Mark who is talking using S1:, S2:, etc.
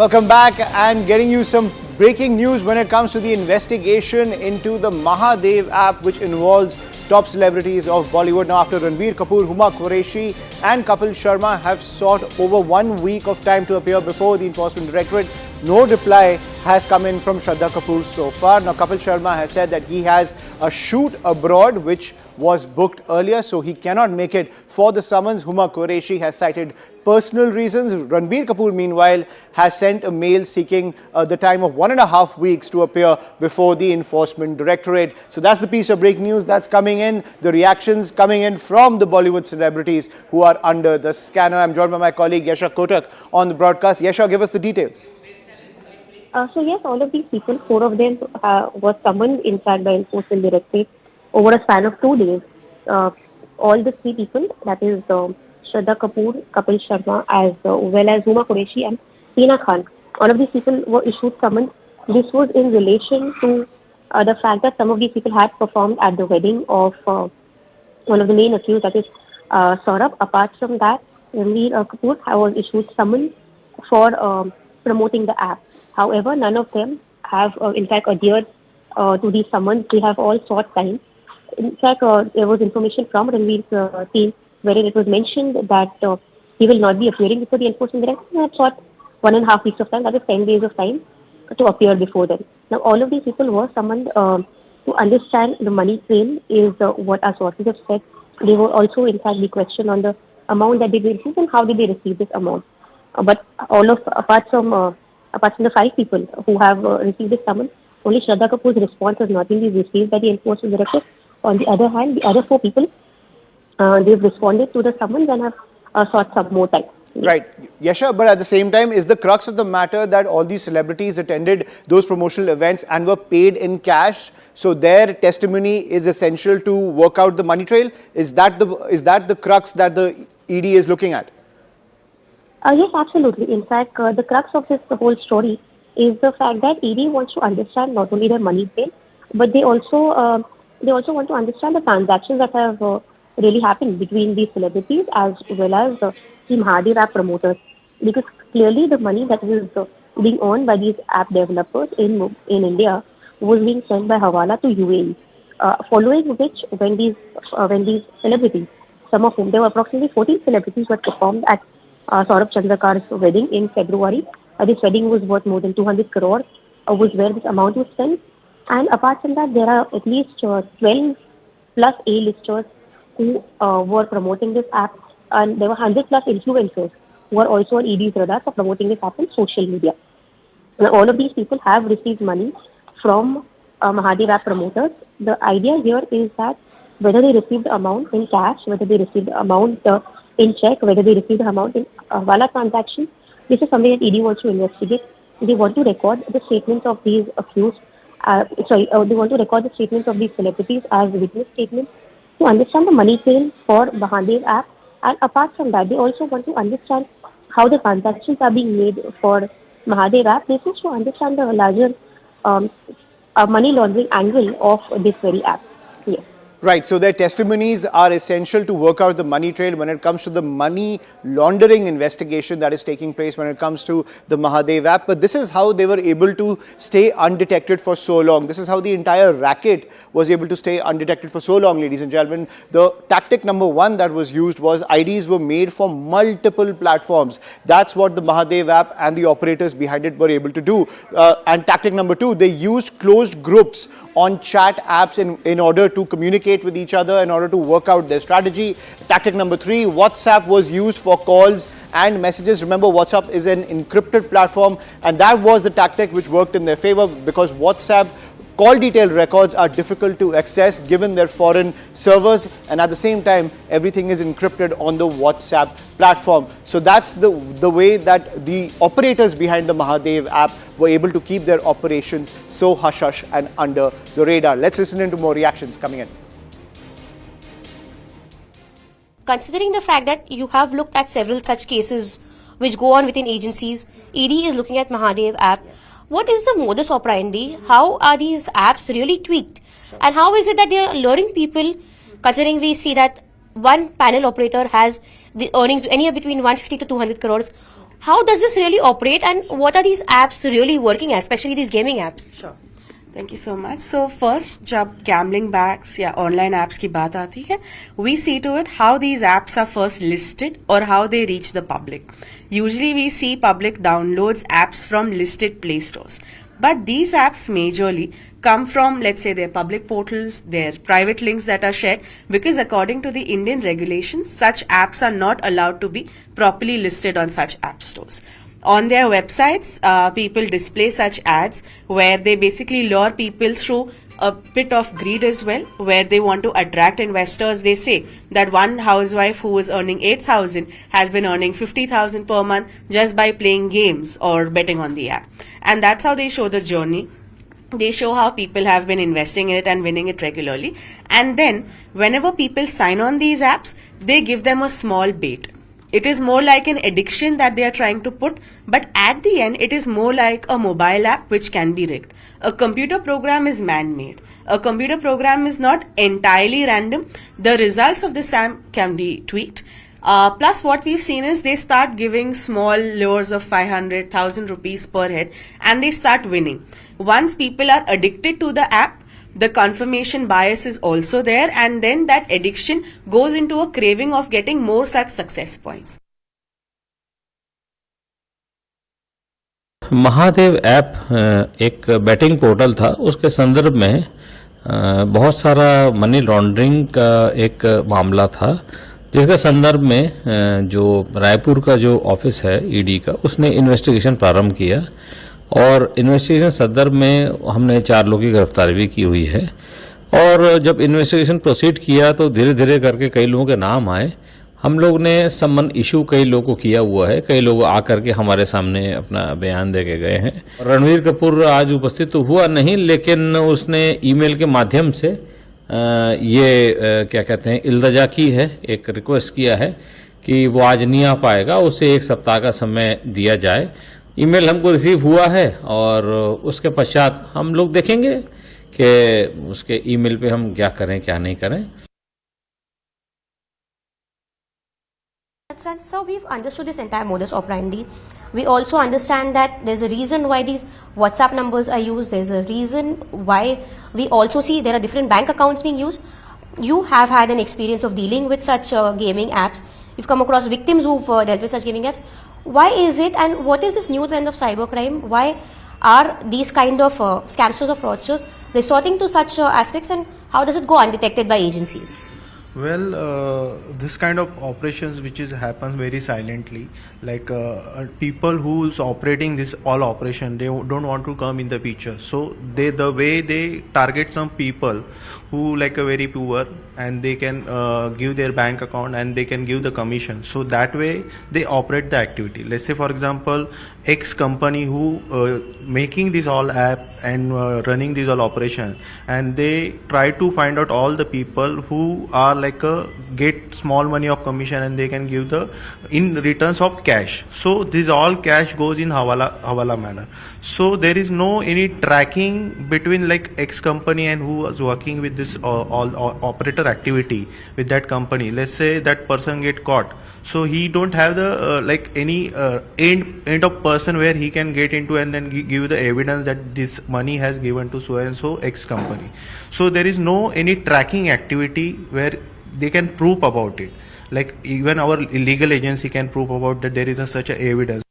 S1: Welcome back, and getting you some breaking news when it comes to the investigation into the Mahadev app, which involves top celebrities of Bollywood. Now, after Ranbir Kapoor, Huma Qureshi and Kapil Sharma have sought over 1 week of time to appear before the Enforcement Directorate, no reply has come in from Shraddha Kapoor so far. Now, Kapil Sharma has said that he has a shoot abroad which was booked earlier, so he cannot make it for the summons. Huma Qureshi has cited personal reasons. Ranbir Kapoor, meanwhile, has sent a mail seeking the time of 1.5 weeks to appear before the Enforcement Directorate. So that's the piece of breaking news that's coming in. The reactions coming in from the Bollywood celebrities who are under the scanner. I'm joined by my colleague Yasha Kotak on the broadcast. Yasha, give us the details.
S2: So yes, all of these people, 4 of them were summoned inside by Enforcement Directorate over a span of 2 days. All the 3 people, that is Shraddha Kapoor, Kapil Sharma, as well as Huma Qureshi and Tina Khan, all of these people were issued summons. This was in relation to the fact that some of these people had performed at the wedding of one of the main accused, that is Saurabh. Apart from that, Ranbir Kapoor was issued summons for promoting the app. However, none of them have, in fact, adhered to these summons. They have all sought time. In fact, there was information from Ranbir's team wherein it was mentioned that he will not be appearing before the Enforcement Directorate. They have sought 1.5 weeks of time, that is 10 days of time, to appear before them. Now, all of these people were summoned to understand the money trail, is what our sources have said. They were also, in fact, be questioned on the amount that they received and how did they receive this amount. But apart from the 5 people who have received this summons, only Shraddha Kapoor's response has not been received by the Enforcement Directorate. On the other hand, the other 4 people, they've responded to the summons and have sought some more time.
S1: Right. Yasha, but at the same time, is the crux of the matter that all these celebrities attended those promotional events and were paid in cash, so their testimony is essential to work out the money trail? Is that the crux that the ED is looking at?
S2: Yes, absolutely. In fact, the crux of the whole story is the fact that ED wants to understand not only their money trail, but they also want to understand the transactions that have really happened between these celebrities as well as the Mahadev app promoters. Because clearly the money that is being earned by these app developers in India was being sent by Hawala to UAE. Following which, when these celebrities, some of whom, there were approximately 14 celebrities who had performed at Saurabh Chandrakar's wedding in February. This wedding was worth more than 200 crore, was where this amount was spent. And apart from that, there are at least 12 plus A-listers who were promoting this app, and there were 100 plus influencers who are also on ED's radar for promoting this app on social media. Now, all of these people have received money from Mahadev app promoters. The idea here is that whether they received the amount in cash, whether they received the amount in check, whether they received the amount in Hawala transaction, this is something that ED wants to investigate. They want to record the statements of these accused. They want to record the statements of these celebrities as witness statements to understand the money trail for Mahadev app. And apart from that, they also want to understand how the transactions are being made for Mahadev app. This is to understand the larger money laundering angle of this very app. Yes.
S1: Right, so their testimonies are essential to work out the money trail when it comes to the money laundering investigation that is taking place when it comes to the Mahadev app. But this is how they were able to stay undetected for so long. This is how the entire racket was able to stay undetected for so long, ladies and gentlemen. The tactic number 1 that was used was IDs were made for multiple platforms. That's what the Mahadev app and the operators behind it were able to do. And tactic number 2, they used closed groups on chat apps in order to communicate with each other, in order to work out their strategy. Tactic number 3, WhatsApp was used for calls and messages. Remember, WhatsApp is an encrypted platform, and that was the tactic which worked in their favor, because WhatsApp call detail records are difficult to access given their foreign servers, and at the same time everything is encrypted on the WhatsApp platform. So that's the way that the operators behind the Mahadev app were able to keep their operations so hush-hush and under the radar. Let's listen into more reactions coming in.
S3: Considering the fact that you have looked at several such cases which go on within agencies, ED is looking at Mahadev app. What is the modus operandi? How are these apps really tweaked? And how is it that they are luring people, considering we see that one panel operator has the earnings anywhere between 150 to 200 crores? How does this really operate, and what are these apps really working as, especially these gaming apps?
S4: Sure. Thank you so much. So first, जब gambling apps या online apps की बात आती है, we see to it how these apps are first listed or how they reach the public. Usually we see public downloads apps from listed play stores. But these apps majorly come from, let's say, their public portals, their private links that are shared, because according to the Indian regulations, such apps are not allowed to be properly listed on such app stores. On their websites, people display such ads where they basically lure people through a bit of greed as well, where they want to attract investors. They say that one housewife who is earning 8,000 has been earning 50,000 per month just by playing games or betting on the app. And that's how they show the journey. They show how people have been investing in it and winning it regularly. And then whenever people sign on these apps, they give them a small bait. It is more like an addiction that they are trying to put, but at the end, it is more like a mobile app which can be rigged. A computer program is man-made. A computer program is not entirely random. The results of this app can be tweaked. Plus, what we've seen is they start giving small lures of 500,000 rupees per head, and they start winning. Once people are addicted to the app, the confirmation bias is also there, and then that addiction goes into a craving of getting more such success points.
S5: Mahadev app एक batting portal था। उसके संदर्भ में बहुत सारा money laundering का एक मामला था, जिसके संदर्भ में जो रायपुर का जो ऑफिस है ईडी का, उसने इन्वेस्टिगेशन प्रारंभ किया और इन्वेस्टिगेशन संदर्भ में हमने 4 लोगों की गिरफ्तारी भी की हुई है। और जब इन्वेस्टिगेशन प्रोसीड किया तो धीरे धीरे करके कई लोगों के नाम आए। हम लोग ने समन इशू कई लोगों को किया हुआ है, कई लोग आकर के हमारे सामने अपना बयान दे के गए हैं। रणवीर कपूर आज उपस्थित तो हुआ नहीं, लेकिन उसने ईमेल के माध्यम से ये क्या कहते हैं इल्तजा की है, एक रिक्वेस्ट किया है कि वो आज नहीं आ पाएगा, उसे 1 सप्ताह का समय दिया जाए। ईमेल हमको रिसीव हुआ है और उसके पश्चात हम लोग देखेंगे कि उसके ईमेल पे हम क्या करें क्या नहीं करें।
S3: So we've understood this entire modus operandi. We also understand that there's a reason why these WhatsApp numbers are used. There's a reason why we also see there are different bank accounts being used. You have had an experience of dealing with such gaming apps. You've come across victims who've dealt with such gaming apps. Why is it, and what is this new trend of cybercrime? Why are these kind of scamsters or fraudsters resorting to such aspects, and how does it go undetected by agencies?
S6: Well, this kind of operations which is happens very silently, like people who's operating this all operation, they don't want to come in the picture. So the way they target some people who like a very poor, and they can give their bank account and they can give the commission. So that way they operate the activity. Let's say for example, X company who making this all app and running this all operation, and they try to find out all the people who are like get small money of commission, and they can give the in returns of cash. So this all cash goes in hawala manner. So there is no any tracking between like X company and who was working with this all operator activity with that company. Let's say that person get caught, so he don't have the like any end of person where he can get into and then give the evidence that this money has given to so and so X company. So there is no any tracking activity where they can prove about it. Like even our legal agency can prove about that there is such a evidence.